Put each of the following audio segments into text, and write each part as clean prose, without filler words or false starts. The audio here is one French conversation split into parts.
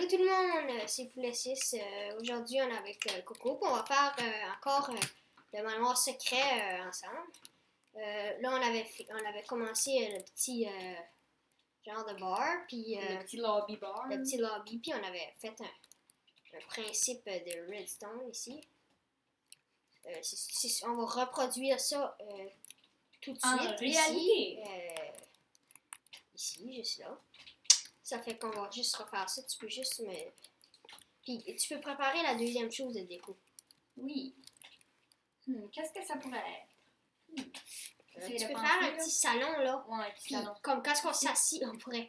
Salut tout le monde, c'est Poulet 6. Aujourd'hui, on est avec Coco. Puis on va faire encore le manoir secret ensemble. Là, on avait commencé le petit genre de bar. Puis, le petit lobby bar. le petit lobby. Puis on avait fait un principe de redstone ici. On va reproduire ça tout de En suite. réalité. Ici, juste là. Ça fait qu'on va juste refaire ça. Tu peux juste me... Puis tu peux préparer la deuxième chose de déco. Oui. Qu'est-ce que ça pourrait être? Tu peux faire un petit salon, là. Ouais, un petit Puis, salon. comme quand on s'assit, on pourrait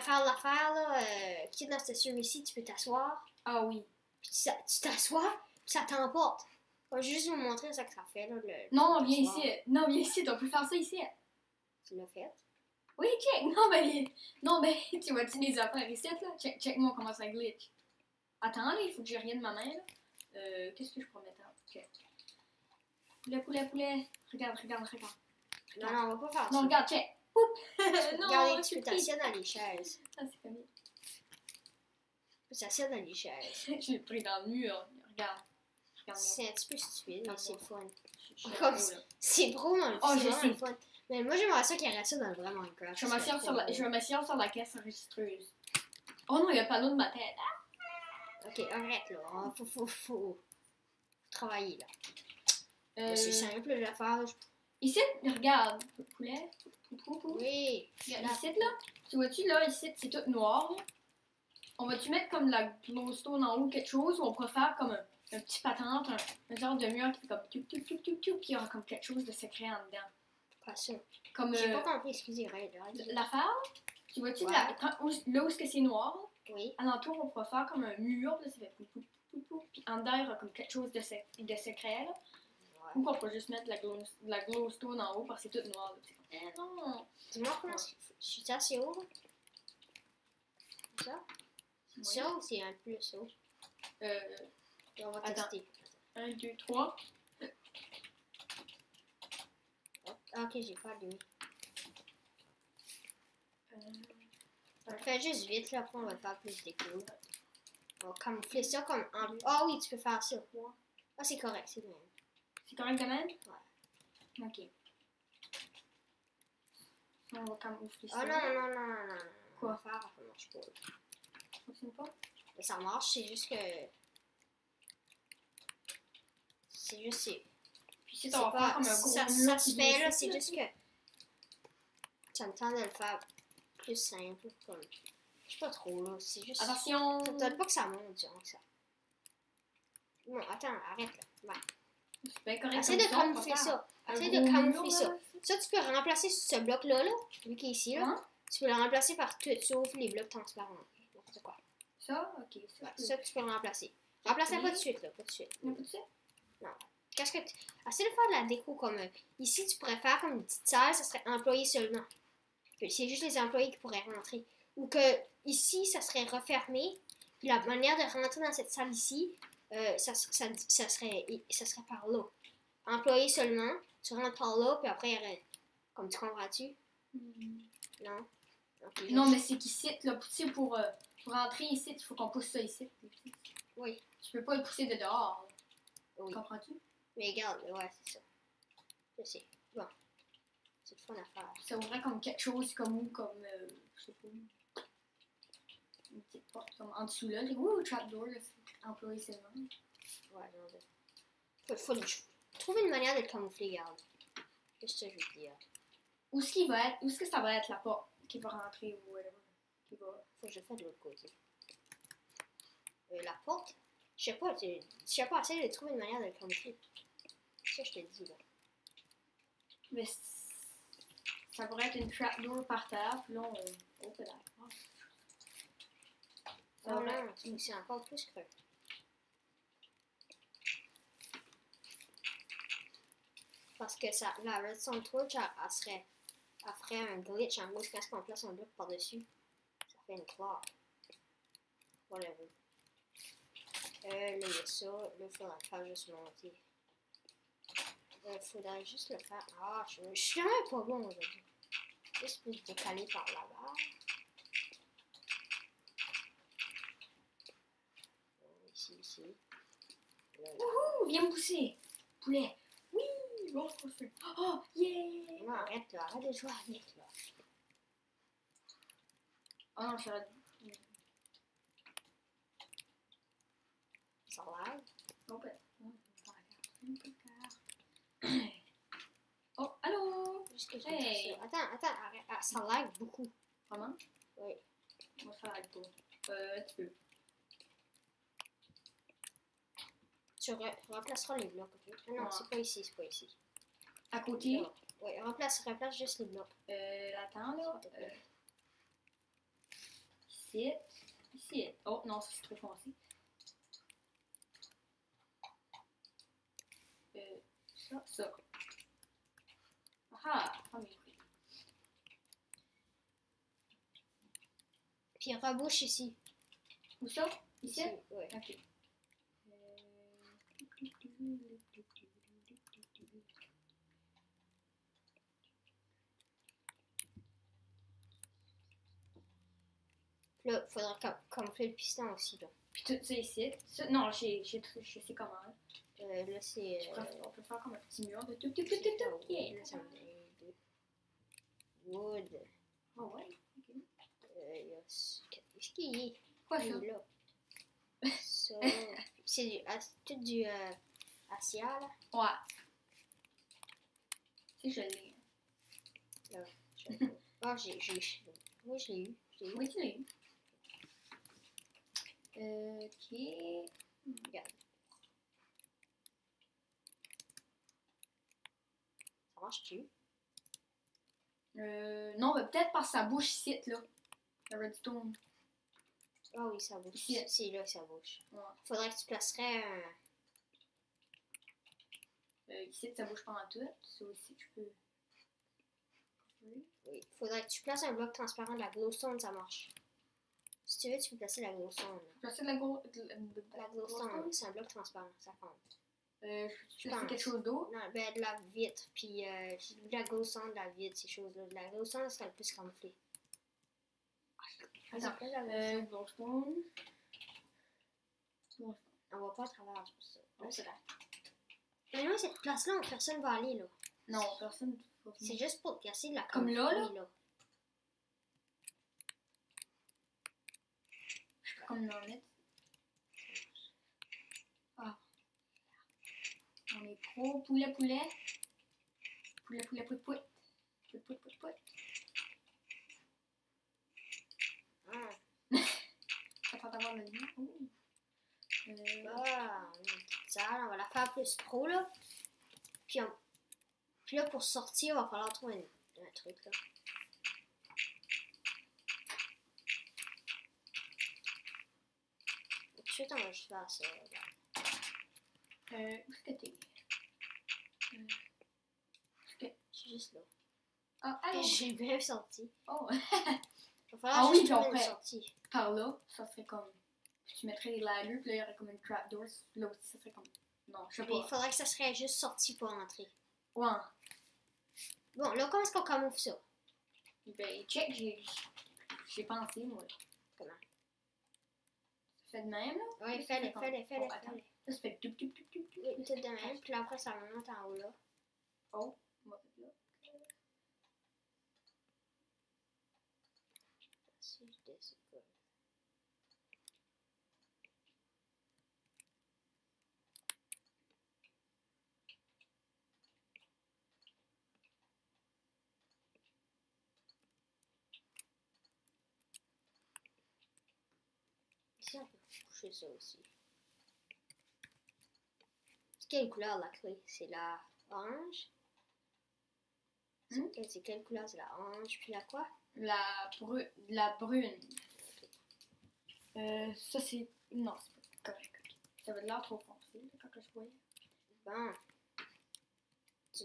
faire l'affaire, là. Qui est dans cette ici, tu peux t'asseoir. Ah oui. Puis tu t'assois, puis ça t'emporte. Je vais juste vous montrer ça que ça fait, là. Non, viens ici. Non, viens ici. On peut faire ça ici. Tu l'as fait. Oui, check. Non, mais tu vois-tu les affaires ici, là? Check-moi comment ça glitch. Attends, là, il faut que j'ai rien de ma main, là. Qu'est-ce que je pourrais mettre? Ok. Poulet. Regarde. Non, on va pas faire Non, ça. regarde, check. Oups. Non, Regardez, tu je peux suis t'asseoir dans les chaises. Ah, c'est pas bien. Tu peux t'asseoir dans les chaises. Je l'ai pris dans le mur. Regarde. Regarde-moi. C'est un petit peu stupide, mais c'est le fun. Je suis Comme là. c'est drôle, Oh, c'est je vraiment sais. le fun. Mais moi, j'aimerais ça qu'il y ait ça dans le vrai Minecraft. Je vais m'asseoir sur la caisse enregistreuse. Oh non, il y a le panneau de ma tête. Ok, arrête là. Faut travailler là. C'est simple l'affaire. Ici, regarde. Poulet. Oui. Regarde, ici, là. Tu vois-tu, là, ici, c'est tout noir. Là. On va-tu mettre comme de la glowstone en haut, quelque chose, ou on pourrait faire comme un petit patente, un genre de mur qui fait comme puis il y aura comme quelque chose de secret en dedans. Pas ça. Comme J'ai pas compris, excusez, arrête. l'affaire, tu vois-tu, Ouais. là où est-ce que c'est noir, là, Oui. alentour, on pourrait faire comme un mur, là, ça fait pou, puis en dedans, il y aura comme quelque chose de secret, là. Ouais. Ou qu'on peut juste mettre de la glowstone en haut parce que c'est tout noir, là. Eh non! Dis-moi comment je suis assez haut. Là? Ça? Oui. Ça ou c'est un plus haut? On va Attends. tester. 1, 2, 3. Ah, ok, j'ai pas allumé. On le fait juste vite, là, après on va le faire plus déco. On va camoufler ça comme en... Ah oui, tu peux faire ça. Ah, c'est correct, c'est le même. C'est correct de même? Ouais. Ok. On va camoufler ça. Ah non. Quoi? On va faire, ça marche pas. Ça fonctionne pas? Mais ça marche, c'est juste que... Puis si C'est on va faire pas... comme un gros Ça mur se qui fait, vient là, ici, c'est juste que... Ça me tente de le faire plus simple, comme... Je sais pas trop, là, c'est juste... Attention! Ça te donne pas que ça monte, disons que ça... Non, attends, arrête, là. Ouais. C'est bien correct. Essaye comme de ça, on va camoufler faire ça. un Essaye gros de mur, camoufler ça. là. Ça, tu peux remplacer ce bloc-là, là, lui qui est ici, là. Hein? Tu peux le remplacer par tout, sauf les blocs transparents. N'importe quoi. Ça? Ok. Ça, Ouais, je peux- ça, tu peux le remplacer. Remplace-la Ok. pas de suite, là, pas de suite. On a pas de ça? Qu'est-ce que tu... Essaye de faire de la déco comme... ici, tu pourrais faire comme une petite salle, ça serait employé seulement. C'est juste les employés qui pourraient rentrer. Ou que ici, ça serait refermé. Puis la manière de rentrer dans cette salle ici, ça serait par là. Employé seulement, tu rentres par là, puis après, il y aurait... Comme tu comprends-tu? Non? Ok, Non, mais c'est qu'ici, là, pour rentrer ici, il faut qu'on pousse ça ici. Oui. Tu peux pas le pousser de dehors. Là. Oui. Comprends-tu? Mais regarde, ouais, c'est ça. Je sais. Bon. C'est le fun à faire. Ça ouvrait comme quelque chose comme je sais pas. Une petite porte comme en dessous là. Ouh, trapdoor, là, c'est employé seulement. Ouais, non, faut trouver une manière de le camoufler, regarde. Qu'est-ce que je veux dire? Où est-ce que ça va être la porte qui va rentrer ou whatever? Faut que je fasse de l'autre côté. La porte? Je sais pas, essaye de trouver une manière de le camoufler. Ça, je te dis, là. Mais ça pourrait être une trapdoor par terre, puis là on peut la Non, non, c'est encore plus creux. Parce que ça, la redstone torch, elle ferait un glitch en gros, quand on place un bloc par-dessus. Ça fait une claque. Whatever. Là, il y a ça. Là, il faudrait le faire juste monter. Il faudrait juste le faire. Ah, je suis vraiment pas bon aujourd'hui. Juste plus décaler par là-bas. ici. Là, là. Ouh, viens me pousser. Poulet. Oui, bon, je construis. Oh, yeah. Non, arrête là, arrête de jouer avec là. Oh non, je suis Ça va? Oh, oh, allô? Juste que je Hey. ça. Attends, arrête. Ah, ça lag beaucoup. Vraiment? Oui. Moi, ça arrête pas. Tu peux. Tu remplaceras les blocs, ok? Ah non, Ouais. c'est pas ici, c'est pas ici. À côté? Là. Oui, remplace juste les blocs. Attends, là. Ici. Ici. Oh, non, ça, c'est trop foncé. Ça. Ah, mais oui. Puis rebouche ici. Où ça? Ici? Oui. Ok. Puis là, il faudra camoufler le piston aussi, là. Puis tout ça ici. Ça, non, je sais comment. Là, c'est... On peut faire comme un petit mur de tout. Yeah. Là, ça me donne deux. Wood. Oh ouais, ok. Il y a... Qu'est-ce qu'il y a? Quoi Il ça? est là. Ça... c'est tout du acia, là. Ouais. Si je l'ai. Là. Ah, j'ai... Oui, je l'ai eu. Oui, tu l'as eu. Ok. Regarde. Ça marche-tu? Non, mais peut-être par sa bouche ici, là. Le redstone. Ah oui, ça bouge. Ici. C'est là que ça bouge. Ouais. Faudrait que tu placerais un... Ici, ça bouge pas en tout. Ça aussi, tu peux. Oui, faudrait que tu places un bloc transparent de la glowstone, ça marche. Si tu veux, tu peux placer la glowstone. Là. Placer de la La glowstone, c'est un bloc transparent, ça compte. Je placer quelque chose d'autre. Non, ben de la vitre, puis de la glowstone, de la vitre, ces choses-là. De la glowstone, c'est le plus camouflé. Attends, glowstone. On va pas à travers, c'est pour ça. Non, c'est là. Mais moi, cette place-là, personne va aller, là. Non, personne. C'est juste pour casser de la Comme là, là? là. Je peux comme l'en mettre. Ah. On est pro. Poulet. Poulet. Poulet. Ah, Attends d'avoir le lien. Oh. on a une petite salle, on va la faire plus pro, là. Puis là, pour sortir, il va falloir trouver un truc, là. Tout de suite, on va juste faire ça, là. Où est-ce que t'es? C'est juste là. Ah, allô? J'ai bien sorti. Oh. Il va falloir Ah oui, juste puis trouver une après. sortie. Par là, ça serait comme. Tu mettrais les ladders, puis là, il y aurait comme une trapdoor. Là aussi, ça serait comme. Non, je sais Mais il pas. faudrait que ça serait juste sorti pour entrer. Ouais. Bon, là, comment est-ce qu'on camoufle ça? Ben, check, j'ai pensé, moi. Comment? Ça fait de même, là? Oui, Ça fais-le. fait comme- Oh, attends. Là, ça fait tout. Oui, tout de même. Puis là, après, ça monte en haut, là. Oh, on va faire là. Si je descends pas. Ici, on peut coucher ça aussi. C'est quelle couleur la clé? C'est la orange? C'est quelle couleur? C'est la orange, puis la quoi? La brune. Ça, c'est. Non, c'est pas correct. Ça va de l'air trop foncé, là, quand je voyais. Bon.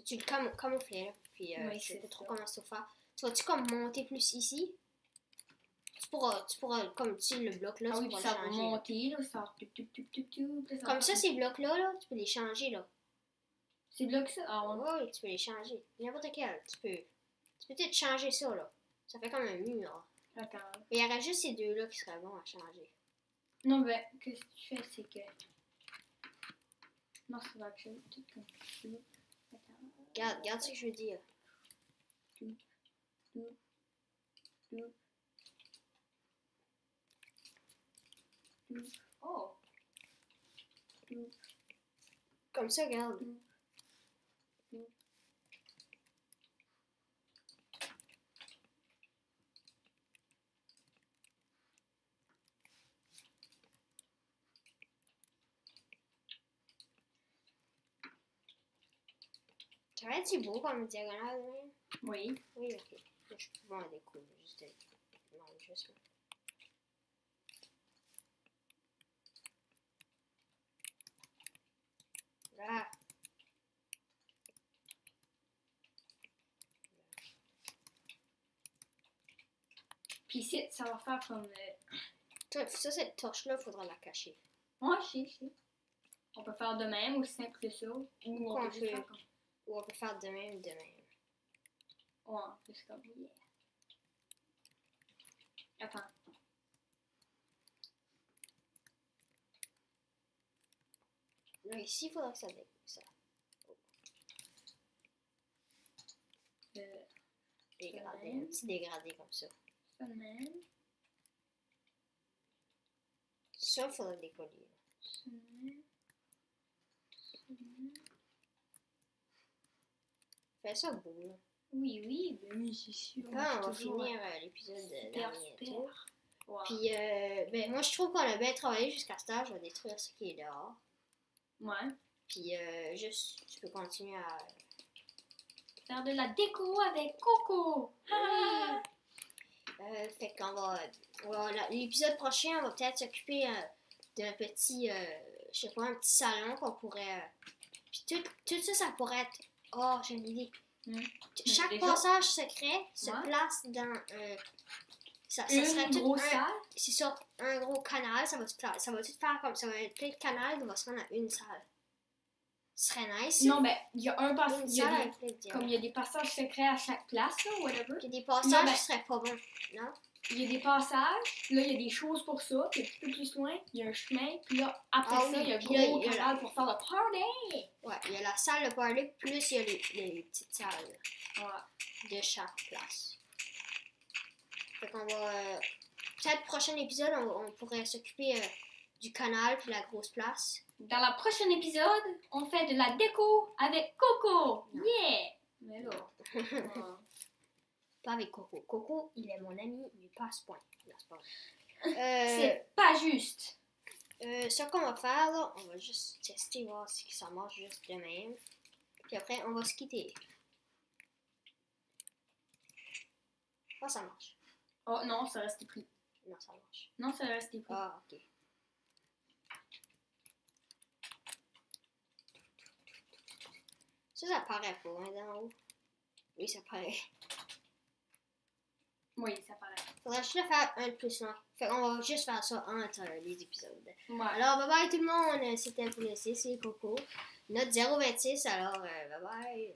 Tu le camouflais, là. Puis Oui, je sais c'est pas trop ça. comment ça faire. Tu vas-tu comme monter plus ici? Tu pourras comme tu sais, le bloc là, Ah tu oui, puis pourras ça le va changer. Là. monter, là, ça va tout. Comme ça, ces blocs-là, là, tu peux les changer, là. C'est bloqué ça? Ah ouais. Oui, tu peux les changer. N'importe quel, tu peux peut-être changer ça, là. Ça fait comme un mur. Attends. Mais il y aurait juste ces deux-là qui seraient bons à changer. Non, ben, qu'est-ce que tu fais, c'est que Non, ça va être tout comme ça. Attends. Regarde ce que je veux dire. Oh! Comme ça, regarde. Ça va être beau comme diagonale, hein? Oui. Oui, ok. Je peux voir des coups, juste. Non, juste. Là. Puis ici, ça va faire comme. Ça, cette torche-là, il faudra la cacher. Ouais, je sais. On peut faire de même, aussi simple que ça. Ou on peut juste faire comme. Ou on peut faire de même, de même. Ouais, c'est comme. Yeah. Attends. Là, ici, il faudra que ça découle ça. Dégradé, un petit dégradé comme ça. Ça de même. Ça, il faudra décoller. Ça de même. Ça de même. Fais ça beau, là. Oui, ben oui, c'est sûr. Là, on va finir l'épisode super, dernier super. tour. Ouais. Puis, ben, moi, je trouve qu'on a bien travaillé jusqu'à ce temps. Je vais détruire ce qui est dehors. Ouais. Puis, juste, tu peux continuer à... Faire de la déco avec Coco. Ah! Fait qu'on va... l'épisode prochain, on va peut-être s'occuper d'un petit... je sais pas, un petit salon qu'on pourrait... Puis tout ça, ça pourrait être... Oh, j'ai une idée. Chaque Déjà? passage secret se Ouais. place dans... ça Une serait tout grosse un... salle. C'est ça, un gros canal, ça va tout faire comme... Ça va être plein de canals qui vont se rendre à une salle. Ce serait nice. Non, ben, il y a un passage. Une salle avec plein de diamants. Comme il y a des passages secrets à chaque place, là, whatever. Puis des passages Non, ben- qui seraient pas bons, non? Il y a des passages, là, il y a des choses pour ça, puis un petit peu plus loin, il y a un chemin, puis là, après Ah ça, oui, il y a un puis là, gros il y a canal pour faire le party! Ouais, il y a la salle de party, plus il y a les petites salles Ouais. de chaque place. Fait qu'on va... peut-être prochain épisode, on pourrait s'occuper du canal puis la grosse place. Dans le prochain épisode, on fait de la déco avec Coco! Non. Yeah! Mais là... ouais. Pas avec Coco. Coco, il est mon ami, mais pas à ce point. Non, c'est pas vrai. C'est pas juste! Ce qu'on va faire, là, on va juste tester, voir si ça marche juste de même. Puis après, on va se quitter. Ah, ça marche. Oh non, ça reste pris. Non, ça marche. Non, ça reste pris. Ah, ok. Ça paraît pas, hein, d'en haut. Oui, ça paraît. Oui, ça paraît. Faudrait juste le faire un de plus long. Fait qu'on va juste faire ça entre les épisodes. Ouais. Alors, bye bye tout le monde. C'était pour le c'est Coco. Note 026, alors bye bye.